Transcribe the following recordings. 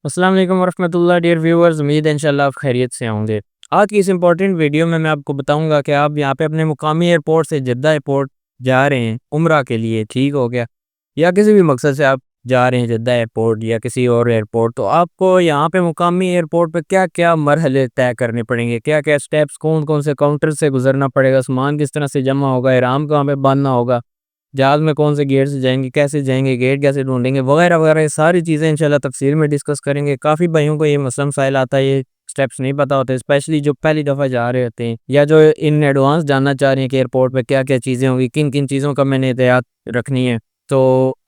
अस्सलाम वालेकुम वरहमतुल्लाह dear viewers, उम्मीद है इंशाल्लाह आप खैरियत से होंगे। आज की इस इंपॉर्टेंट वीडियो में मैं आपको बताऊंगा कि आप यहाँ पे अपने मुकामी एयरपोर्ट से जद्दा एयरपोर्ट जा रहे हैं उम्रा के लिए, ठीक हो गया, या किसी भी मकसद से आप जा रहे हैं जद्दा एयरपोर्ट या किसी और एयरपोर्ट, तो आपको यहाँ पे मुकामी एयरपोर्ट पे क्या क्या मरहले तय करने पड़ेंगे, क्या क्या स्टेप्स, कौन कौन से काउंटर से गुजरना पड़ेगा, सामान किस तरह से जमा होगा, इहराम कहाँ पे बांधना होगा, जहाज़ में कौन से गेट से जाएँगे, कैसे जाएँगे, गेट कैसे ढूँढेंगे, वगैरह, वगैरह, ये सारी चीज़ें इंशाल्लाह तफ़सील में डिस्कस करेंगे। काफ़ी भाइयों को ये मसला मसाइल आता है, ये स्टेप्स नहीं पता होते, स्पेशली जो पहली दफ़ा जा रहे होते हैं या जो इन एडवांस जानना चाह रहे हैं कि एयरपोर्ट पे क्या-क्या चीज़ें होंगी, किन-किन चीज़ों का मैंने एहतियात रखनी है। तो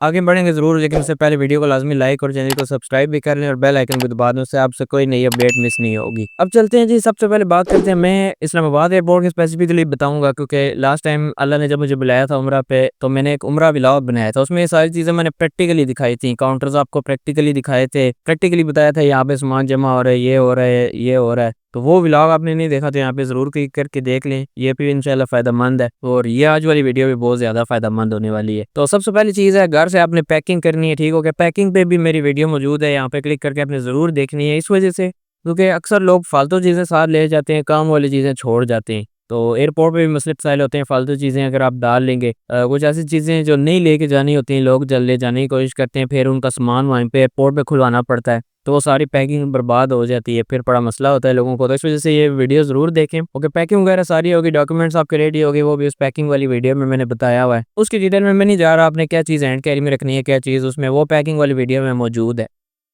आगे बढ़ेंगे ज़रूर, लेकिन उससे पहले वीडियो को लाज़मी लाइक और चैनल को सब्सक्राइब भी कर लें और बेल आइकन को दबा दें, उससे आपसे कोई नई अपडेट मिस नहीं होगी। अब चलते हैं जी, सबसे पहले बात करते हैं, मैं इस्लामाबाद एयरपोर्ट की स्पेसिफिकली बताऊँगा क्योंकि लास्ट टाइम अल्लाह ने जब मुझे बुलाया था उम्रा पे, तो मैंने एक उम्रा व्लॉग बनाया था, उसमें ये सारी चीज़ें मैंने प्रैक्टिकली दिखाई थी, काउंटर्स आपको प्रैक्टिकली दिखाए थे, प्रैक्टिकली बताया था यहाँ पे सामान जमा हो रहा है, ये हो रहा है, ये हो रहा है। तो वो व्लॉग आपने नहीं देखा तो यहाँ पे ज़रूर क्लिक करके देख लें, ये भी इंशाल्लाह फ़ायदेमंद है और ये आज वाली वीडियो भी बहुत ज़्यादा फ़ायदेमंद होने वाली है। तो सबसे पहली चीज़ है, घर से आपने पैकिंग करनी है, ठीक हो गया। पैकिंग पे भी मेरी वीडियो मौजूद है, यहाँ पे क्लिक करके आपने ज़रूर देखनी है, इस वजह से क्योंकि अक्सर लोग फालतू चीज़ें साथ ले जाते हैं, काम वाली चीज़ें छोड़ जाते हैं। तो एयरपोर्ट पे भी मसले मसाइल होते हैं, फालतू चीज़ें अगर आप डाल लेंगे, कुछ ऐसी चीज़ें जो नहीं लेके जानी होती हैं, लोग ले जाने की कोशिश करते हैं, फिर उनका सामान वहीं पे एयरपोर्ट पे खुलवाना पड़ता है, तो वो सारी पैकिंग बर्बाद हो जाती है, फिर बड़ा मसला होता है लोगों को। तो इस वजह से ये वीडियो ज़रूर देखें। ओके, पैकिंग वगैरह सारी होगी, डॉक्यूमेंट्स आपके रेडी होगी, वो भी उस पैकिंग वाली वीडियो में मैंने बताया हुआ है। उसकी डिटेल में मैं नहीं जा रहा, आपने क्या चीज़ हैंड कैरी में रखनी है, क्या चीज़ उसमें, वो पैकिंग वाली वीडियो में मौजूद है।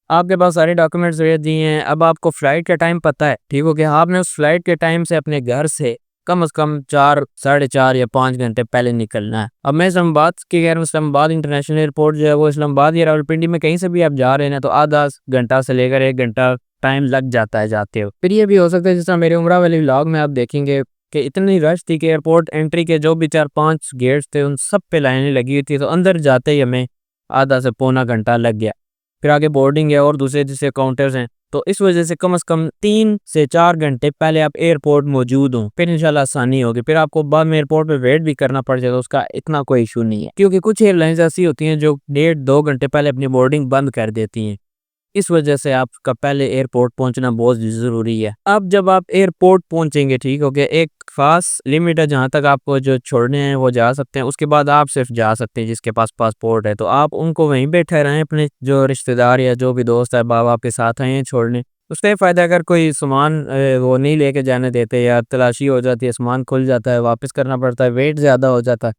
आपके पास सारे डॉक्यूमेंट्स दे दिए हैं, अब आपको फ़्लाइट का टाइम पता है, ठीक हो गया। आपने उस फ़्लाइट के टाइम से अपने घर से कम 4, साढ़े 4 या 5 घंटे पहले निकलना है। अब मैं इस्लामाबाद की कह रहा हूँ, इस्लामाबाद इंटरनेशनल एयरपोर्ट जो है वो इस्लामाबाद या रावलपिंडी में कहीं से भी आप जा रहे हैं ना, तो आधा घंटा से लेकर 1 घंटा टाइम लग जाता है जाते हो। फिर ये भी हो सकता है जिस तरह मेरे उम्रा वाले व्लॉग में आप देखेंगे कि इतनी रश थी कि एयरपोर्ट एंट्री के जो भी 4-5 गेट्स थे उन सब पे लाइनें लगी हुई थी, तो अंदर जाते ही हमें आधा से पौना घंटा लग गया। फिर आगे बोर्डिंग है और दूसरे जैसे काउंटर्स हैं, तो इस वजह से कम 3 से 4 घंटे पहले आप एयरपोर्ट मौजूद हों, फिर इंशाल्लाह आसानी होगी। फिर आपको बाद में एयरपोर्ट पे वेट भी करना पड़ जाएगा, उसका इतना कोई इशू नहीं है, क्योंकि कुछ एयरलाइंस ऐसी होती हैं जो 1.5-2 घंटे पहले अपनी बोर्डिंग बंद कर देती हैं। इस वजह से आपका पहले एयरपोर्ट पहुंचना बहुत ज़रूरी है। अब जब आप एयरपोर्ट पहुंचेंगे, ठीक हो गया, एक ख़ास लिमिट है जहां तक आपको जो छोड़ने हैं वो जा सकते हैं, उसके बाद आप सिर्फ जा सकते हैं जिसके पास पासपोर्ट है, तो आप उनको वहीं पे ठहराएं, अपने जो रिश्तेदार या जो भी दोस्त है बाप आपके साथ आए हैं छोड़ने। उसका ये फ़ायदा, अगर कोई सामान वो नहीं लेके जाने देते या तलाशी हो जाती है, सामान खुल जाता है, वापस करना पड़ता है, वेट ज़्यादा हो जाता है,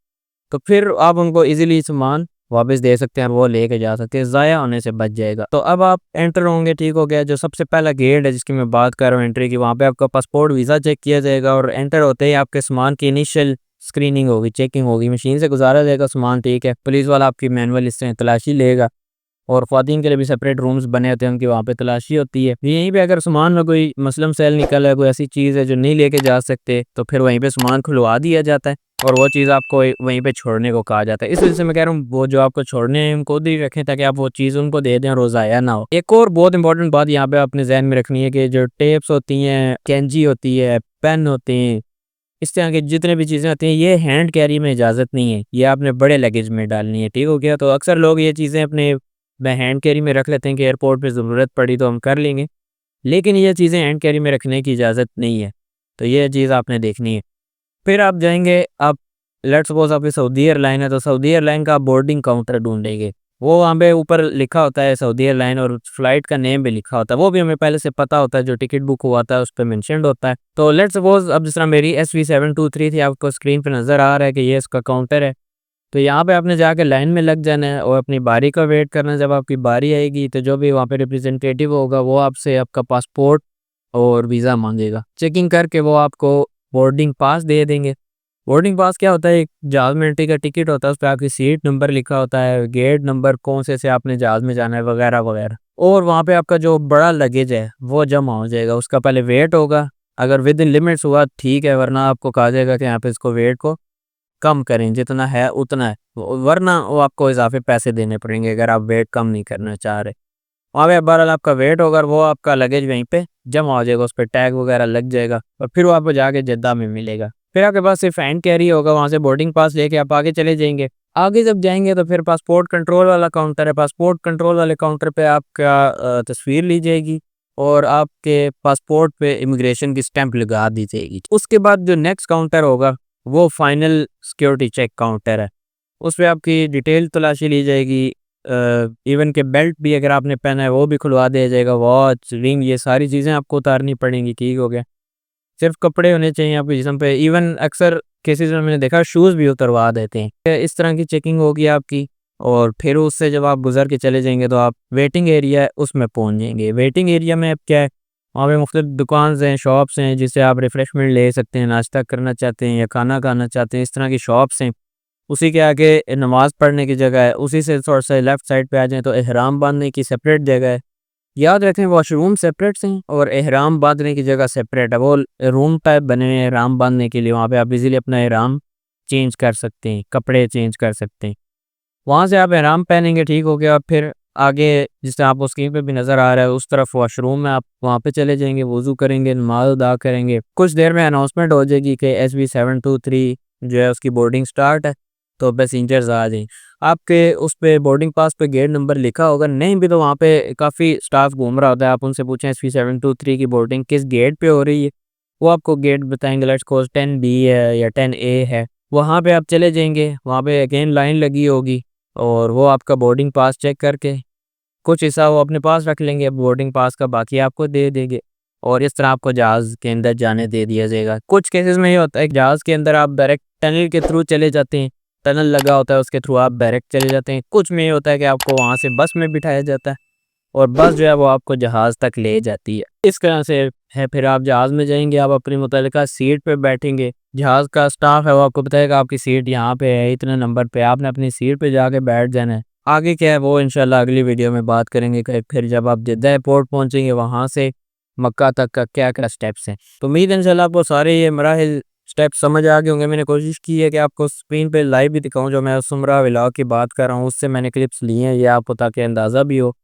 तो फिर आप उनको ईज़िली सामान वापस दे सकते हैं और वो लेके जा सकते हैं, ज़ाया होने से बच जाएगा। तो अब आप एंटर होंगे, ठीक हो गया, जो सबसे पहला गेट है जिसकी मैं बात कर रहा हूँ एंट्री की, वहाँ पे आपका पासपोर्ट वीज़ा चेक किया जाएगा और एंटर होते ही आपके सामान की इनिशियल स्क्रीनिंग होगी, चेकिंग होगी, मशीन से गुजारा जाएगा सामान, ठीक है। पुलिस वाला आपकी मैनुअल इससे तलाशी लेगा और ख़वातीन के लिए भी सेपरेट रूम्स बने होते हैं, उनकी वहाँ पे तलाशी होती है। यहीं पे अगर सामान में कोई मसलम सेल निकल है, कोई ऐसी चीज़ है जो नहीं लेके जा सकते, तो फिर वहीं पे सामान खुलवा दिया जाता है और वो चीज़ आपको वहीं पे छोड़ने को कहा जाता है। इस वजह से मैं कह रहा हूँ वो जो आपको छोड़ने हैं उनको उधर ही रखें ताकि आप वो चीज़ उनको दे दें और वो ज़ाया ना हो। एक और बहुत इंपॉर्टेंट बात यहाँ पे आपने ज़हन में रखनी है कि जो टेप्स होती हैं, कैंची होती है, पेन होते हैं, इस तरह की जितने भी चीज़ें होती हैं, ये हैंड कैरी में इजाज़त नहीं है, ये आपने बड़े लगेज में डालनी है, ठीक हो गया। तो अक्सर लोग ये चीज़ें अपने हैंड कैरी में रख लेते हैं कि एयरपोर्ट पे ज़रूरत पड़ी तो हम कर लेंगे, लेकिन ये चीज़ें हैंड कैरी में रखने की इजाज़त नहीं है, तो ये चीज़ आपने देखनी है। फिर आप जाएँगे, आप लेट्स सपोज़ आपकी सऊदी एयरलाइन है, तो सऊदी एयरलाइन का बोर्डिंग काउंटर ढूँढेंगे। वो वहाँ पे ऊपर लिखा होता है सऊदी एयरलाइन और फ्लाइट का नेम भी लिखा होता है, वो भी हमें पहले से पता होता है, जो टिकट बुक हुआ था उस पे मेंशन्ड होता है। तो लेट्स सपोज़ अब जिस तरह मेरी SV723 थी, आपको स्क्रीन पे नज़र आ रहा है कि ये इसका काउंटर है, तो यहाँ पे आपने जाके लाइन में लग जाना है और अपनी बारी का वेट करना है। जब आपकी बारी आएगी तो जो भी वहाँ पे रिप्रेजेंटेटिव होगा वो आपसे आपका पासपोर्ट और वीज़ा मांगेगा, चेकिंग करके वो आपको बोर्डिंग पास दे देंगे। बोर्डिंग पास क्या होता है, एक जहाज़ में एंट्री का टिकट होता है, उस पे आपकी सीट नंबर लिखा होता है, गेट नंबर, कौन से आपने जहाज़ में जाना है, वगैरह वगैरह। और वहाँ पे आपका जो बड़ा लगेज है वो जमा हो जाएगा, उसका पहले वेट होगा, अगर विद इन लिमिट्स हुआ ठीक है, वरना आपको कहा जाएगा कि यहाँ पे इसको वेट को कम करें, जितना है उतना है, वरना वो आपको इजाफे पैसे देने पड़ेंगे अगर आप वेट कम नहीं करना चाह रहे। वहाँ पे बहरहाल आपका वेट होगा और वो आपका लगेज वहीं पे जमा हो जाएगा, उस पे टैग वगैरह लग जाएगा और फिर वो आपको जाके जद्दा में मिलेगा। फिर आपके पास सिर्फ हैंड कैरी होगा, वहाँ से बोर्डिंग पास लेके आप आगे चले जाएंगे। आगे जब जाएंगे तो फिर पासपोर्ट कंट्रोल वाला काउंटर है। पासपोर्ट कंट्रोल वाले काउंटर पे आपका तस्वीर ली जाएगी और आपके पासपोर्ट पे इमिग्रेशन की स्टैंप लगा दी जाएगी। उसके बाद जो नेक्स्ट काउंटर होगा वो फाइनल सिक्योरिटी चेक काउंटर है। उस पे आपकी डिटेल तलाशी ली जाएगी। इवन के बेल्ट भी अगर आपने पहना है वो भी खुलवा दिया जाएगा। वॉच, रिंग, ये सारी चीज़ें आपको उतारनी पड़ेंगी। ठीक हो गया। सिर्फ कपड़े होने चाहिए आपके जिस्म पे। इवन अक्सर केसेस में मैंने देखा शूज़ भी उतरवा देते हैं। इस तरह की चेकिंग होगी आपकी। और फिर उससे जब आप गुजर के चले जाएंगे तो आप वेटिंग एरिया है उसमें पहुंच जाएंगे। वेटिंग एरिया में अब क्या है, वहाँ पे मुख्तलिफ दुकान हैं, शॉप्स हैं जिससे आप रिफ़्रेशमेंट ले सकते हैं, नाश्ता करना चाहते हैं या खाना खाना चाहते हैं, इस तरह की शॉप्स हैं। उसी के आगे नमाज़ पढ़ने की जगह है। उसी से थोड़ा सा लेफ़्ट साइड पे आ जाएँ तो एहराम बांधने की सेपरेट जगह है। याद रखें वॉशरूम सेपरेट हैं और एहराम बांधने की जगह सेपरेट है। वो रूम टाइप बने हुए हैं एहराम बांधने के लिए, वहाँ पे आप इजीली अपना एहराम चेंज कर सकते हैं, कपड़े चेंज कर सकते हैं। वहाँ से आप एहराम पहनेंगे, ठीक हो गया। फिर आगे जिस तरह आपको स्क्रीन पे भी नज़र आ रहा है उस तरफ वॉशरूम में आप वहाँ पे चले जाएंगे, वज़ू करेंगे, नमाज अदा करेंगे। कुछ देर में अनाउंसमेंट हो जाएगी कि SB723 जो है उसकी बोर्डिंग स्टार्ट है, तो पैसेंजर्स आ जाएं। आपके उस पे बोर्डिंग पास पे गेट नंबर लिखा होगा, नहीं भी तो वहाँ पे काफ़ी स्टाफ घूम रहा होता है। आप उनसे पूछें SB723 की बोर्डिंग किस गेट पे हो रही है, वो आपको गेट बताएंगे। लेट्स सपोज 10B है या 10A है। वहाँ पे आप चले जाएंगे, वहाँ पे अगेन लाइन लगी होगी और वो आपका बोर्डिंग पास चेक करके कुछ हिस्सा वो अपने पास रख लेंगे, बोर्डिंग पास का बाकी आपको दे देंगे और इस तरह आपको जहाज़ के अंदर जाने दे दिया जाएगा। कुछ केसेस में ये होता है कि जहाज़ के अंदर आप डायरेक्ट टनल के थ्रू चले जाते हैं, टनल लगा होता है उसके थ्रू आप डायरेक्ट चले जाते हैं। कुछ में ये होता है कि आपको वहाँ से बस में बिठाया जाता है और बस जो है वो आपको जहाज़ तक ले जाती है। इस तरह से है। फिर आप जहाज़ में जाएंगे, आप अपनी मुतल्लिका सीट पे बैठेंगे, जहाज़ का स्टाफ है वो आपको बताएगा आपकी सीट यहाँ पे है, इतने नंबर पे, आपने अपनी सीट पे जाके बैठ जाना है। आगे क्या है वो इंशाल्लाह अगली वीडियो में बात करेंगे कि फिर जब आप जिद्दा एयरपोर्ट पहुंचेंगे वहाँ से मक्का तक का क्या क्या स्टेप्स हैं। तो उम्मीद है इंशाल्लाह आपको सारे ये मराहिल स्टेप्स समझ आ गए होंगे। मैंने कोशिश की है कि आपको स्क्रीन पे लाइव भी दिखाऊं, जो मैं उस उम्रा व्लॉग की बात कर रहा हूँ उससे मैंने क्लिप्स लिए हैं, ये आपको ताकि अंदाज़ा भी हो।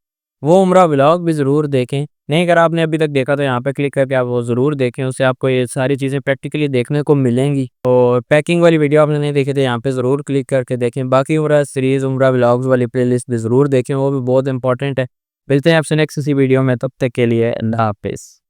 वो उम्रा व्लॉग भी ज़रूर देखें। नहीं, अगर आपने अभी तक देखा तो यहाँ पे क्लिक करके आप वो ज़रूर देखें, उससे आपको ये सारी चीज़ें प्रैक्टिकली देखने को मिलेंगी। और पैकिंग वाली वीडियो आपने नहीं देखी तो यहाँ पे ज़रूर क्लिक करके देखें। बाकी उम्रा सीरीज़, उम्रा व्लॉग्स वाली प्लेलिस्ट भी ज़रूर देखें, वो भी बहुत इंपॉर्टेंट है। मिलते हैं आपसे नेक्स्ट इसी वीडियो में, तब तक के लिए अल्लाह हाफिज़।